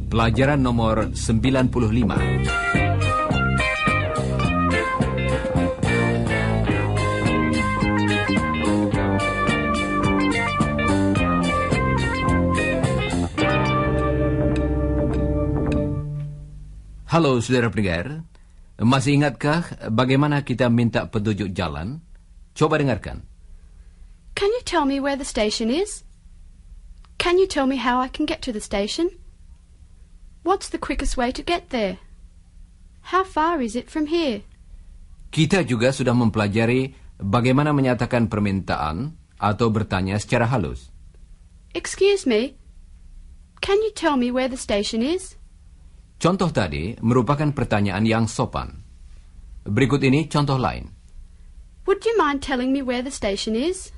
Pelajaran nomor 95. Halo saudara pendengar, masih ingatkah bagaimana kita minta petunjuk jalan? Coba dengarkan. Can you tell me where the station is? Can you tell me how I can get to the station? What's the quickest way to get there? How far is it from here? Kita juga sudah mempelajari bagaimana menyatakan permintaan atau bertanya secara halus. Excuse me, can you tell me where the station is? Contoh tadi merupakan pertanyaan yang sopan. Berikut ini contoh lain. Would you mind telling me where the station is?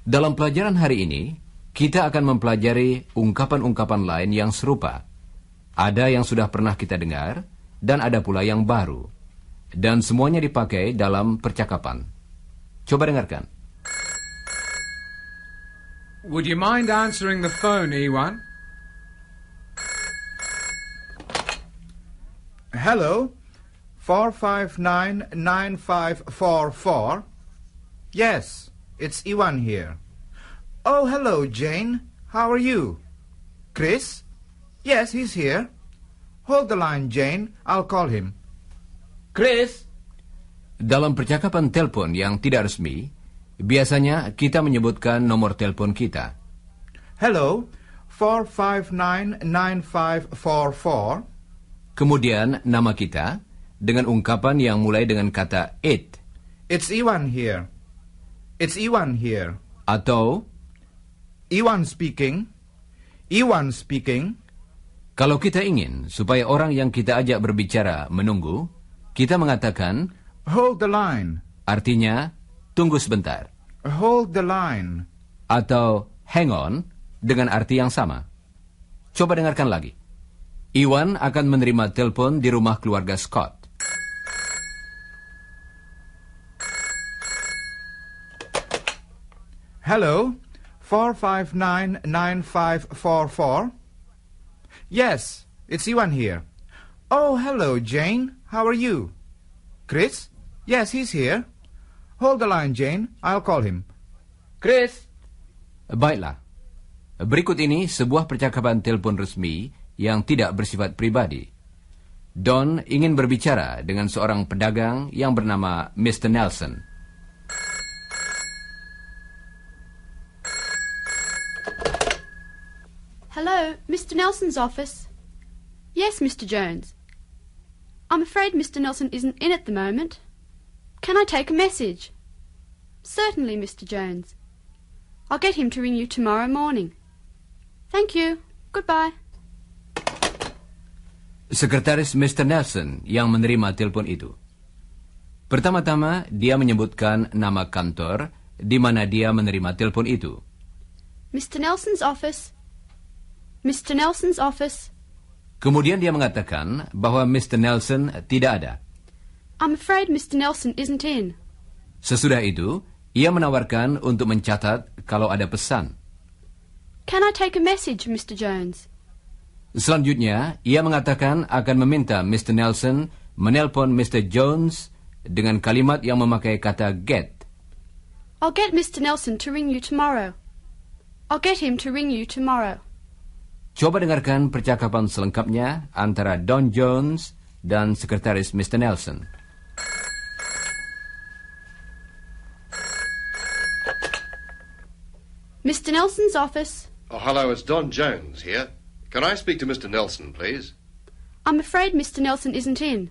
Dalam pelajaran hari ini, kita akan mempelajari ungkapan-ungkapan lain yang serupa. Ada yang sudah pernah kita dengar, dan ada pula yang baru. Dan semuanya dipakai dalam percakapan. Coba dengarkan. Would you mind answering the phone, Iwan? Hello, 4599544. Yes, it's Iwan here. Oh, hello, Jane. How are you? Chris? Yes, he's here. Hold the line, Jane. I'll call him. Chris? Dalam percakapan telepon yang tidak resmi, biasanya kita menyebutkan nomor telepon kita. Hello, 4599544. Kemudian nama kita dengan ungkapan yang mulai dengan kata it. It's Iwan here. It's Iwan here. Atau Iwan speaking. Iwan speaking. kalau kita ingin supaya orang yang kita ajak berbicara menunggu, kita mengatakan Hold the line. artinya tunggu sebentar. Hold the line. Atau hang on dengan arti yang sama. Coba dengarkan lagi. Iwan akan menerima telepon di rumah keluarga Scott. Hello, 4599544. Yes, it's Iwan here. Oh, hello, Jane. How are you? Chris? Yes, he's here. Hold the line, Jane. I'll call him. Chris? Baiklah. Berikut ini sebuah percakapan telepon resmi yang tidak bersifat pribadi. Don ingin berbicara dengan seorang pedagang yang bernama Mr. Nelson. Hello, Mr. Nelson's office. Yes, Mr. Jones. I'm afraid Mr. Nelson isn't in at the moment. Can I take a message? Certainly, Mr. Jones. I'll get him to ring you tomorrow morning. Thank you. Goodbye. Sekretaris Mr. Nelson yang menerima telepon itu. Pertama-tama, dia menyebutkan nama kantor di mana dia menerima telepon itu. Mr. Nelson's office. Mr. Nelson's office. Kemudian dia mengatakan bahwa Mr. Nelson tidak ada. I'm afraid Mr. Nelson isn't in. Sesudah itu, ia menawarkan untuk mencatat kalau ada pesan. Can I take a message, Mr. Jones? Selanjutnya, ia mengatakan akan meminta Mr. Nelson menelpon Mr. Jones dengan kalimat yang memakai kata get. I'll get Mr. Nelson to ring you tomorrow. I'll get him to ring you tomorrow. Coba dengarkan percakapan selengkapnya antara Don Jones dan sekretaris Mr. Nelson. Mr. Nelson's office. Oh, hello, it's Don Jones here. Can I speak to Mr. Nelson, please? I'm afraid Mr. Nelson isn't in.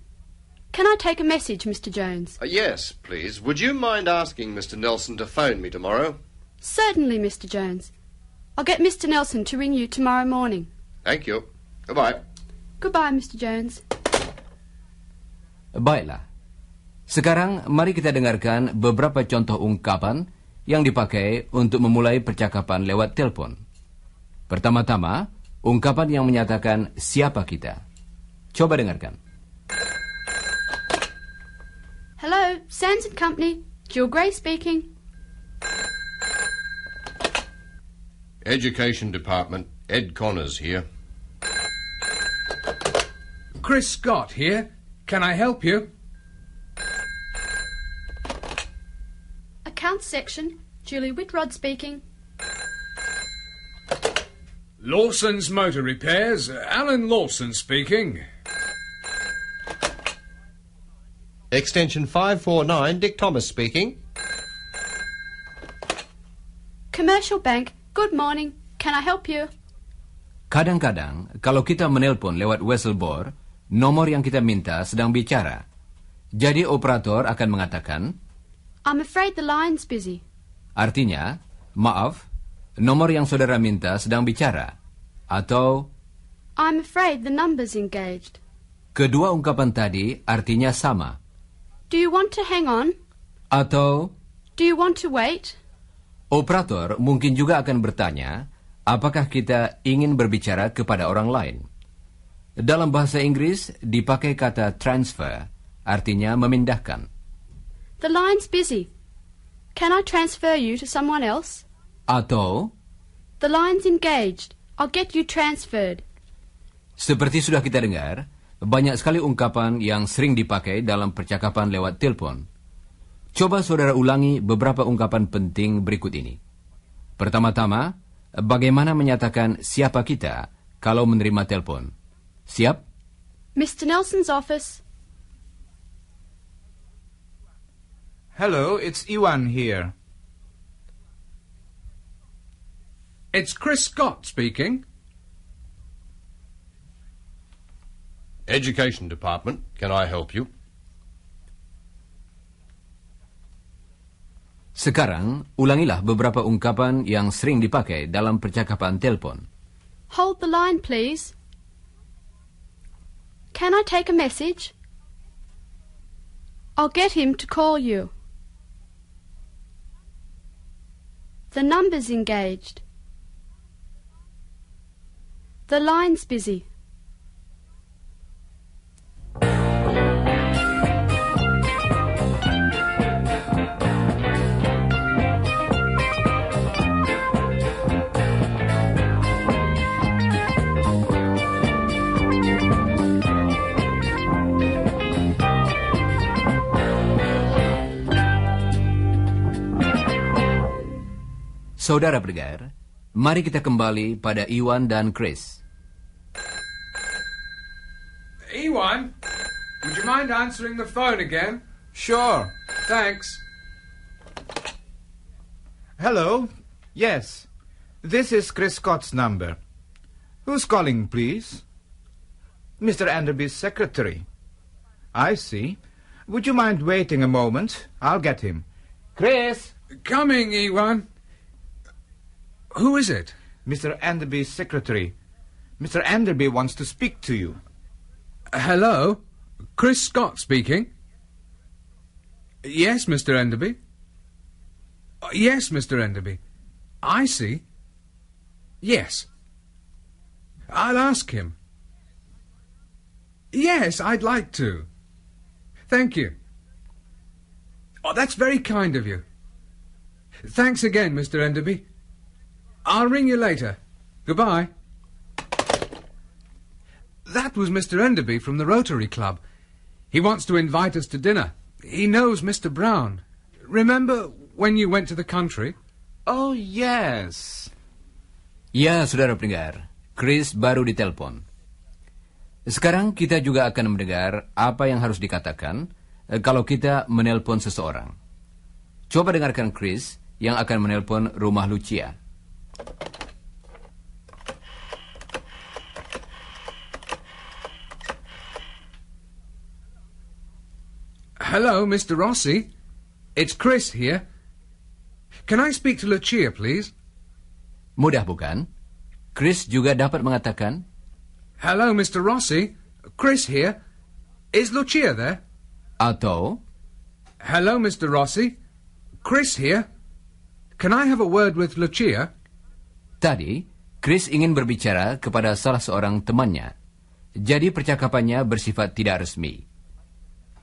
Can I take a message, Mr. Jones? Yes, please. Would you mind asking Mr. Nelson to phone me tomorrow? Certainly, Mr. Jones. I'll get Mr. Nelson to ring you tomorrow morning. Thank you. Goodbye. Goodbye, Mr. Jones. Baiklah. Sekarang mari kita dengarkan beberapa contoh ungkapan yang dipakai untuk memulai percakapan lewat telepon. Pertama-tama, ungkapan yang menyatakan siapa kita. Coba dengarkan. Hello, Sands and Company. Jill Gray speaking. Education Department, Ed Connors here. Chris Scott here. Can I help you? Accounts section, Julie Whitrod speaking. Lawson's Motor Repairs, Alan Lawson speaking. Extension 549, Dick Thomas speaking. Commercial Bank, good morning. Can I help you? Kadang-kadang, kalau kita menelpon lewat whistleblower, nomor yang kita minta sedang bicara. Jadi operator akan mengatakan, I'm afraid the line's busy. artinya, maaf, nomor yang saudara minta sedang bicara. Atau, I'm afraid the number's engaged. kedua ungkapan tadi artinya sama. Do you want to hang on? Atau, Do you want to wait? operator mungkin juga akan bertanya, apakah kita ingin berbicara kepada orang lain. Dalam bahasa Inggris dipakai kata transfer, artinya memindahkan. The line's busy. Can I transfer you to someone else? Atau, The line's engaged. I'll get you transferred. seperti sudah kita dengar, banyak sekali ungkapan yang sering dipakai dalam percakapan lewat telepon. Coba saudara ulangi beberapa ungkapan penting berikut ini. Pertama-tama, bagaimana menyatakan siapa kita kalau menerima telepon? Siap? Mr. Nelson's office. Hello, it's Iwan here. It's Chris Scott speaking. Education Department, can I help you? Sekarang, ulangilah beberapa ungkapan yang sering dipakai dalam percakapan telepon. Hold the line, please. Can I take a message? I'll get him to call you. The number's engaged. The line's busy. Saudara pendengar, mari kita kembali pada Iwan dan Chris. Ewan, would you mind answering the phone again? Sure. Thanks. Hello. Yes. This is Chris Scott's number. Who's calling, please? Mr. Enderby's secretary. I see. Would you mind waiting a moment? I'll get him. Chris! Coming, Ewan. Who is it? Mr. Enderby's secretary. Mr. Enderby wants to speak to you. Hello? Chris Scott speaking. Yes, Mr. Enderby. Yes, Mr. Enderby. I see. Yes. I'll ask him. Yes, I'd like to. Thank you. Oh, that's very kind of you. Thanks again, Mr. Enderby. I'll ring you later. Goodbye. That was Mr. Enderby from the Rotary Club. He wants to invite us to dinner. He knows Mr. Brown. Remember when you went to the country? Oh, yes. Ya, saudara pendengar, Chris baru ditelepon. Sekarang kita juga akan mendengar apa yang harus dikatakan kalau kita menelpon seseorang. Coba dengarkan Chris yang akan menelpon rumah Lucia. Hello, Mr. Rossi. It's Chris here. Can I speak to Lucia, please? Mudah bukan? Chris juga dapat mengatakan, Hello, Mr. Rossi. Chris here. Is Lucia there? atau, Hello, Mr. Rossi. Chris here. Can I have a word with Lucia? tadi, Chris ingin berbicara kepada salah seorang temannya. Jadi percakapannya bersifat tidak resmi.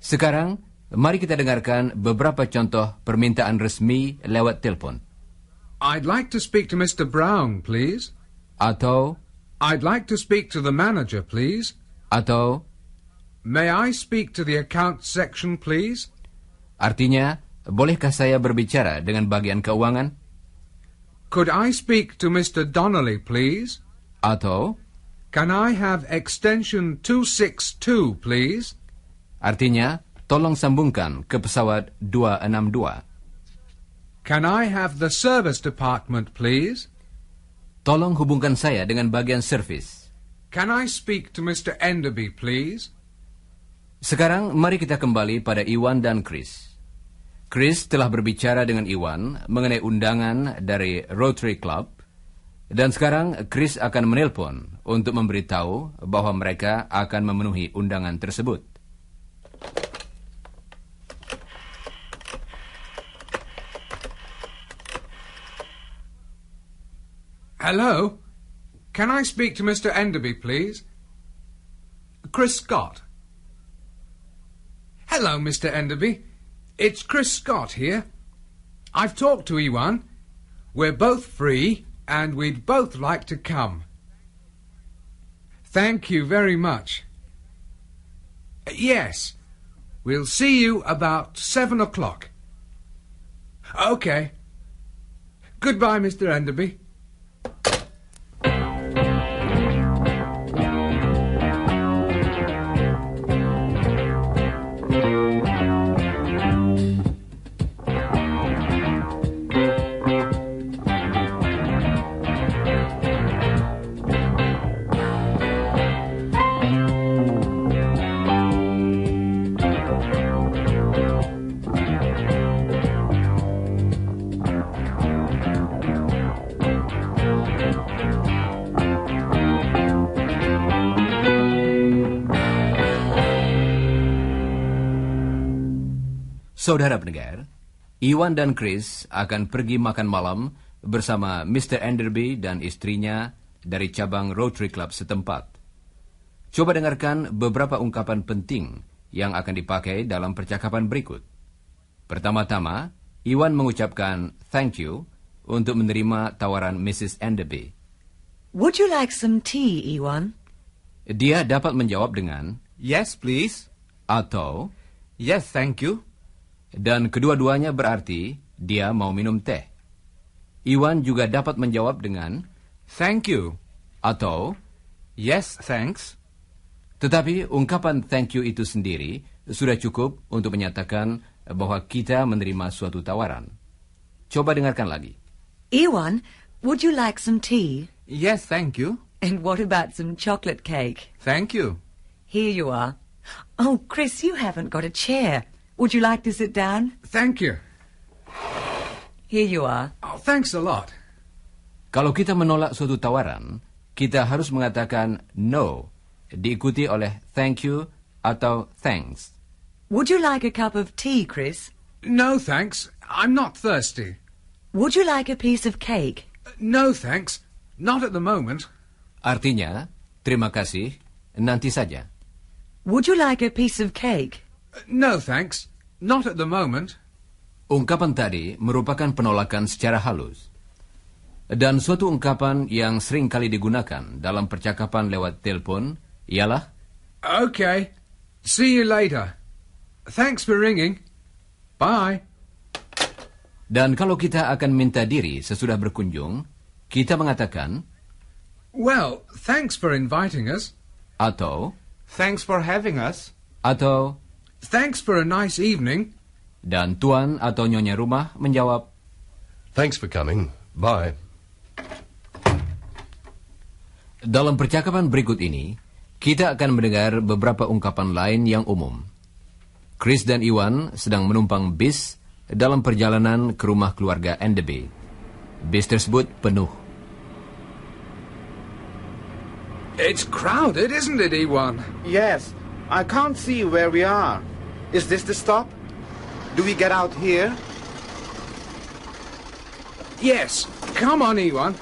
Sekarang, Mari kita dengarkan beberapa contoh permintaan resmi lewat telepon. I'd like to speak to Mr. Brown, please. Atau, I'd like to speak to the manager, please. atau, May I speak to the accounts section, please? artinya, bolehkah saya berbicara dengan bagian keuangan? Could I speak to Mr. Donnelly, please? Atau, Can I have extension 262, please? artinya, tolong sambungkan ke pesawat 262. Can I have the service department, please? Tolong hubungkan saya dengan bagian servis. Can I speak to Mr. Enderby, please? Sekarang mari kita kembali pada Iwan dan Chris. Chris telah berbicara dengan Iwan mengenai undangan dari Rotary Club, dan sekarang Chris akan menelpon untuk memberitahu bahwa mereka akan memenuhi undangan tersebut. Hello? Can I speak to Mr. Enderby, please? Chris Scott. Hello, Mr. Enderby. It's Chris Scott here. I've talked to Iwan. We're both free, and we'd both like to come. Thank you very much. Yes, we'll see you about 7 o'clock. OK. Goodbye, Mr. Enderby. Saudara pendengar, Iwan dan Chris akan pergi makan malam bersama Mr. Enderby dan istrinya dari cabang Rotary Club setempat. Coba dengarkan beberapa ungkapan penting yang akan dipakai dalam percakapan berikut. Pertama-tama, Iwan mengucapkan thank you untuk menerima tawaran Mrs. Enderby. Would you like some tea, Iwan? Dia dapat menjawab dengan Yes, please. atau, Yes, thank you. dan kedua-duanya berarti dia mau minum teh. Iwan juga dapat menjawab dengan Thank you. atau, Yes, thanks. tetapi ungkapan thank you itu sendiri sudah cukup untuk menyatakan bahwa kita menerima suatu tawaran. Coba dengarkan lagi. Iwan, would you like some tea? Yes, thank you. And what about some chocolate cake? Thank you. Here you are. Oh, Chris, you haven't got a chair. Would you like to sit down? Thank you. Here you are. Oh, thanks a lot. Kalau kita menolak suatu tawaran, kita harus mengatakan no, diikuti oleh thank you atau thanks. Would you like a cup of tea, Chris? No, thanks. I'm not thirsty. Would you like a piece of cake? No, thanks. Not at the moment. Artinya, terima kasih, nanti saja. Would you like a piece of cake? No, thanks. Not at the moment. Ungkapan tadi merupakan penolakan secara halus. Dan suatu ungkapan yang sering kali digunakan dalam percakapan lewat telepon ialah OK. See you later. Thanks for ringing. Bye. dan kalau kita akan minta diri sesudah berkunjung, kita mengatakan Well, thanks for inviting us. atau Thanks for having us. atau Thanks for a nice evening. dan tuan atau nyonya rumah menjawab Thanks for coming. Bye. Dalam percakapan berikut ini, kita akan mendengar beberapa ungkapan lain yang umum. Chris dan Iwan sedang menumpang bis dalam perjalanan ke rumah keluarga Enderby. Bis tersebut penuh. It's crowded, isn't it, Iwan? Yes, I can't see where we are. Is this the stop? Do we get out here? Yes. Come on, Iwan.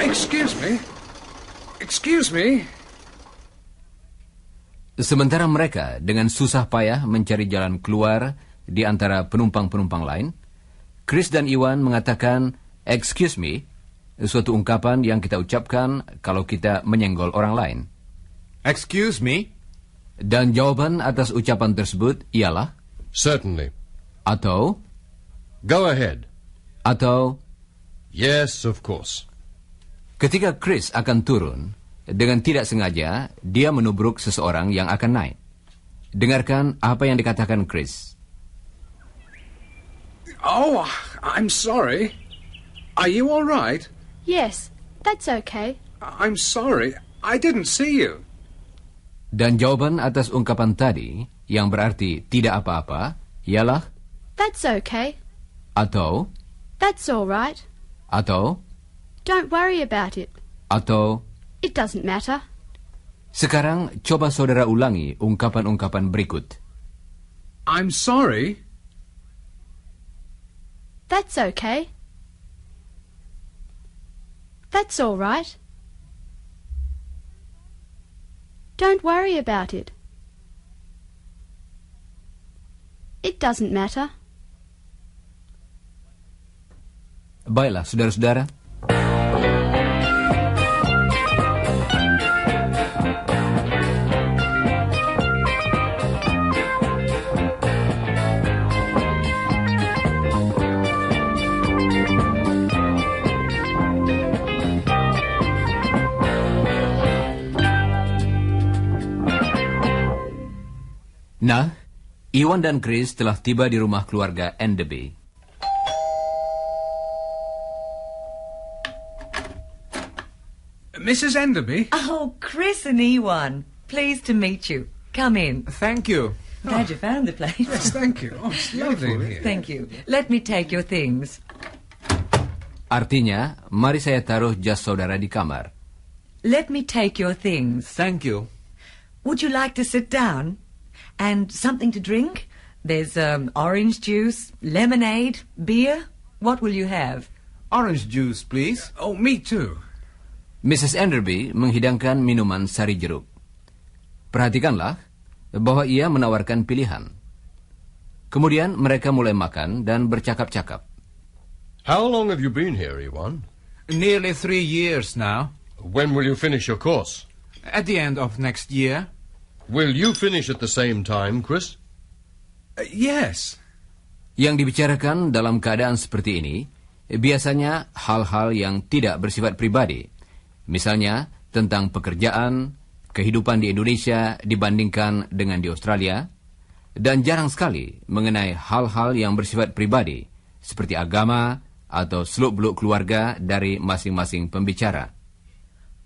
Excuse me. Excuse me. Sementara mereka dengan susah payah mencari jalan keluar di antara penumpang-penumpang lain, Chris dan Iwan mengatakan, "Excuse me," suatu ungkapan yang kita ucapkan kalau kita menyenggol orang lain. Excuse me? Dan jawaban atas ucapan tersebut ialah Certainly. atau, Go ahead. atau. Yes, of course. Ketika Chris akan turun, dengan tidak sengaja, dia menubruk seseorang yang akan naik. Dengarkan apa yang dikatakan Chris. Oh, I'm sorry. Are you all right? Yes, that's okay. I'm sorry. I didn't see you. Dan jawaban atas ungkapan tadi, yang berarti tidak apa-apa, ialah That's okay. atau, That's all right. atau, Don't worry about it. atau. It doesn't matter. Sekarang coba saudara ulangi ungkapan-ungkapan berikut. I'm sorry. That's okay. That's all right. Don't worry about it. It doesn't matter. Baiklah, saudara-saudara. Nah, Iwan dan Chris telah tiba di rumah keluarga Enderby. Mrs. Enderby? Oh, Chris and Ewan. Pleased to meet you. Come in. Thank you. Glad you found the place. Yes, thank you. Oh, it's lovely in here. Thank you. Let me take your things. Artinya, mari saya taruh jas saudara di kamar. Let me take your things. Thank you. Would you like to sit down? And something to drink? There's orange juice, lemonade, beer. What will you have? Orange juice, please. Oh, me too. Mrs. Enderby menghidangkan minuman sari jeruk. Perhatikanlah bahwa ia menawarkan pilihan. Kemudian mereka mulai makan dan bercakap-cakap. How long have you been here, Iwan? Nearly 3 years now. When will you finish your course? At the end of next year. Will you finish at the same time, Chris? Yes. Yang dibicarakan dalam keadaan seperti ini, biasanya hal-hal yang tidak bersifat pribadi. Misalnya, tentang pekerjaan, kehidupan di Indonesia dibandingkan dengan di Australia, dan jarang sekali mengenai hal-hal yang bersifat pribadi, seperti agama atau seluk-beluk keluarga dari masing-masing pembicara.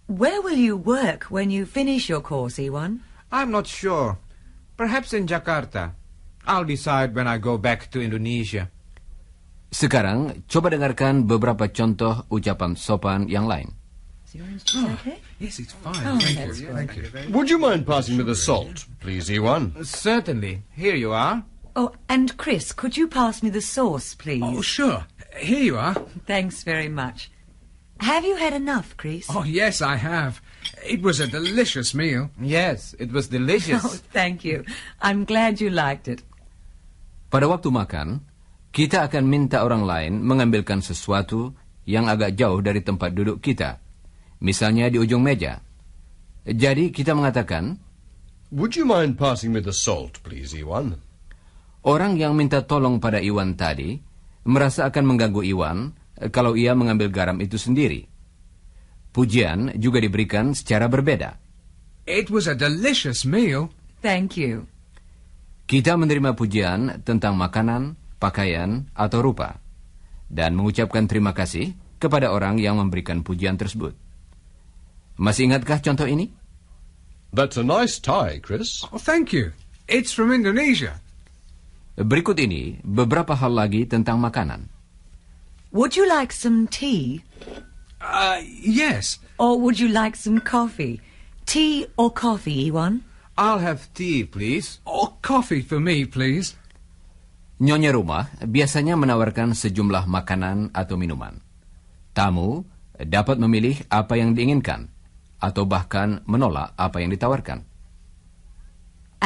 Where will you work when you finish your course, Ewan? I'm not sure. Perhaps in Jakarta. I'll decide when I go back to Indonesia. Sekarang, coba dengarkan beberapa contoh ucapan sopan yang lain. Is the orange juice okay? Yes, it's fine. Oh, Thank that's you. good. Thank you. Would you mind passing me the salt, please, Iwan? Certainly. Here you are. Oh, and Chris, could you pass me the sauce, please? Oh, sure. Here you are. Thanks very much. Have you had enough, Chris? Oh, yes, I have. It was a delicious meal. Yes, it was delicious. Oh, thank you. I'm glad you liked it. Pada waktu makan, kita akan minta orang lain mengambilkan sesuatu yang agak jauh dari tempat duduk kita. Misalnya di ujung meja. Jadi kita mengatakan, Would you mind passing me the salt, please, Iwan? orang yang minta tolong pada Iwan tadi merasa akan mengganggu Iwan kalau ia mengambil garam itu sendiri. Pujian juga diberikan secara berbeda. It was a delicious meal. Thank you. Kita menerima pujian tentang makanan, pakaian, atau rupa, dan mengucapkan terima kasih kepada orang yang memberikan pujian tersebut. Masih ingatkah contoh ini? That's a nice tie, Chris. Oh, thank you. It's from Indonesia. Berikut ini beberapa hal lagi tentang makanan. Would you like some tea? Yes. Or would you like some coffee? Tea or coffee, Ewan? I'll have tea, please. Or coffee for me, please. Nyonya rumah biasanya menawarkan sejumlah makanan atau minuman. Tamu dapat memilih apa yang diinginkan, atau bahkan menolak apa yang ditawarkan.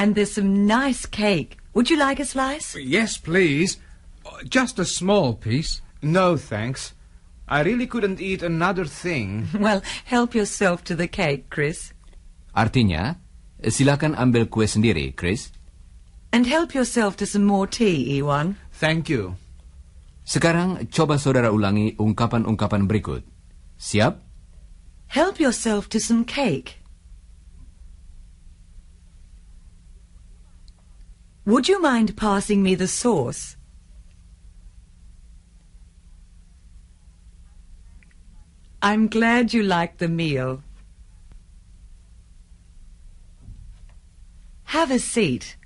And there's some nice cake. Would you like a slice? Yes, please. Just a small piece. No, thanks. I really couldn't eat another thing. Well, help yourself to the cake, Chris. Artinya, silakan ambil kue sendiri, Chris. And help yourself to some more tea, Iwan. Thank you. Sekarang coba saudara ulangi ungkapan-ungkapan berikut. Siap? Help yourself to some cake. Would you mind passing me the sauce? I'm glad you liked the meal. Have a seat.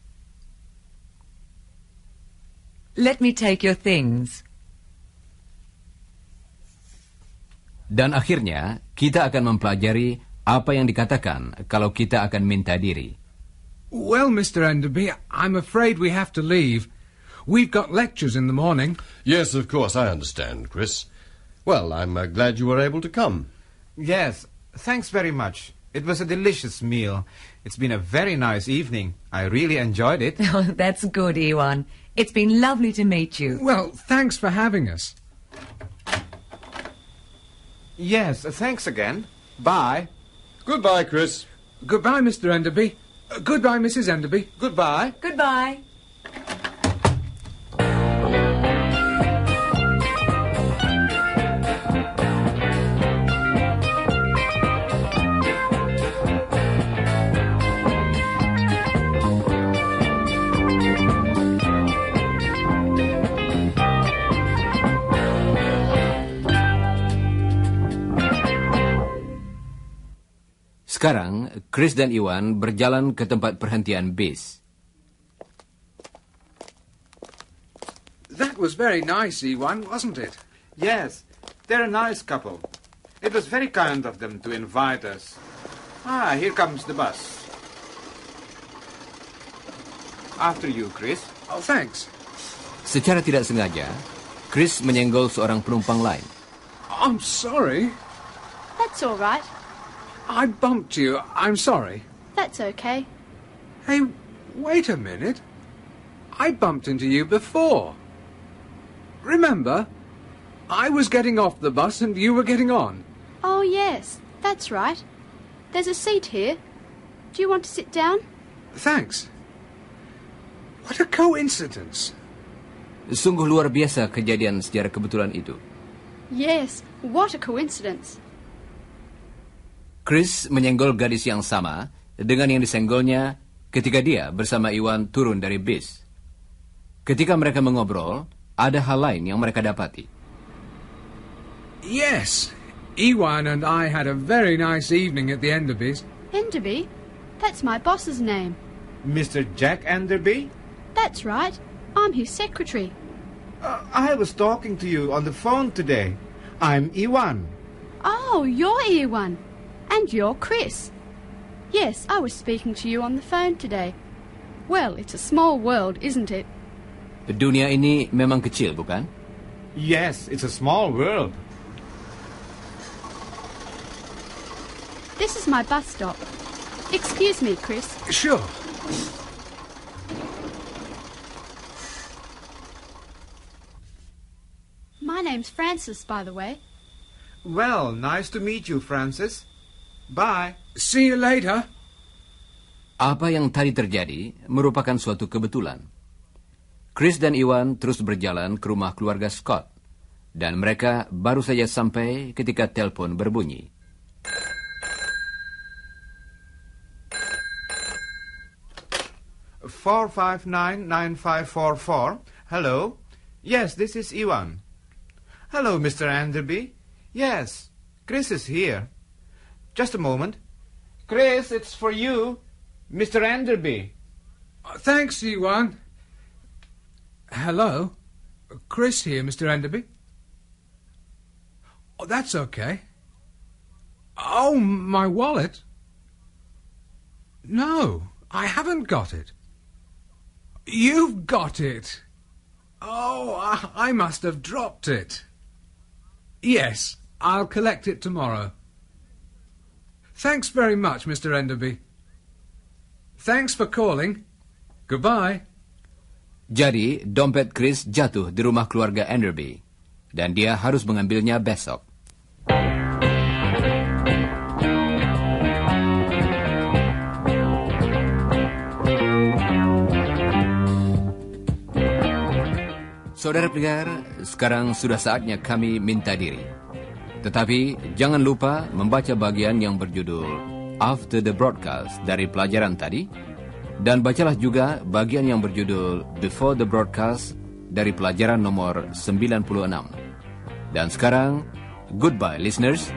Let me take your things. Dan akhirnya, kita akan mempelajari apa yang dikatakan kalau kita akan minta diri. Well, Mr. Enderby, I'm afraid we have to leave. We've got lectures in the morning. Yes, of course, I understand, Chris. Well, I'm glad you were able to come. Yes, thanks very much. It was a delicious meal. It's been a very nice evening. I really enjoyed it. Oh, that's good, Iwan. It's been lovely to meet you. Well, thanks for having us. Yes, thanks again. Bye. Goodbye, Chris. Goodbye, Mr. Enderby. Goodbye, Mrs. Enderby. Goodbye. Goodbye. Sekarang, Chris dan Iwan berjalan ke tempat perhentian bis. That was very nice, Iwan, wasn't it? Yes, they're a nice couple. It was very kind of them to invite us. Ah, here comes the bus. After you, Chris. Oh, thanks. Secara tidak sengaja, Chris menyenggol seorang penumpang lain. I'm sorry. That's all right. I bumped you. I'm sorry. That's okay. Hey, wait a minute. I bumped into you before. Remember? I was getting off the bus and you were getting on. Oh, yes, that's right. There's a seat here. Do you want to sit down? Thanks. What a coincidence. Sungguh luar biasa kejadian secara kebetulan itu. Yes, what a coincidence. Chris menyenggol gadis yang sama dengan yang disenggolnya ketika dia bersama Iwan turun dari bis. Ketika mereka mengobrol, ada hal lain yang mereka dapati. Yes, Iwan and I had a very nice evening at the Enderbys. Enderby? That's my boss's name. Mr. Jack Enderby? That's right. I'm his secretary. I was talking to you on the phone today. I'm Iwan. Oh, you're Iwan. And you're Chris. Yes, I was speaking to you on the phone today. Well, it's a small world, isn't it? Dunia ini memang kecil, bukan? Yes, it's a small world. This is my bus stop. Excuse me, Chris. Sure. My name's Francis, by the way. Well, nice to meet you, Francis. Bye. See you later. Apa yang tadi terjadi merupakan suatu kebetulan. Chris dan Iwan terus berjalan ke rumah keluarga Scott, dan mereka baru saja sampai ketika telepon berbunyi. Four 459-9544. Hello. Yes, this is Iwan. Hello, Mr. Enderby. Yes, Chris is here. Just a moment. Chris, it's for you. Mr. Enderby. Thanks, Iwan. Hello. Chris here, Mr. Enderby. Oh, that's okay. Oh, my wallet? No, I haven't got it. You've got it. Oh, I must have dropped it. Yes, I'll collect it tomorrow. Thanks very much, Mr. Enderby. Thanks for calling. Goodbye. Jadi, dompet Chris jatuh di rumah keluarga Enderby, dan dia harus mengambilnya besok. Saudara pendengar, sekarang sudah saatnya kami minta diri. Tetapi jangan lupa membaca bagian yang berjudul After the Broadcast dari pelajaran tadi, dan bacalah juga bagian yang berjudul Before the Broadcast dari pelajaran nomor 96. Dan sekarang, goodbye listeners.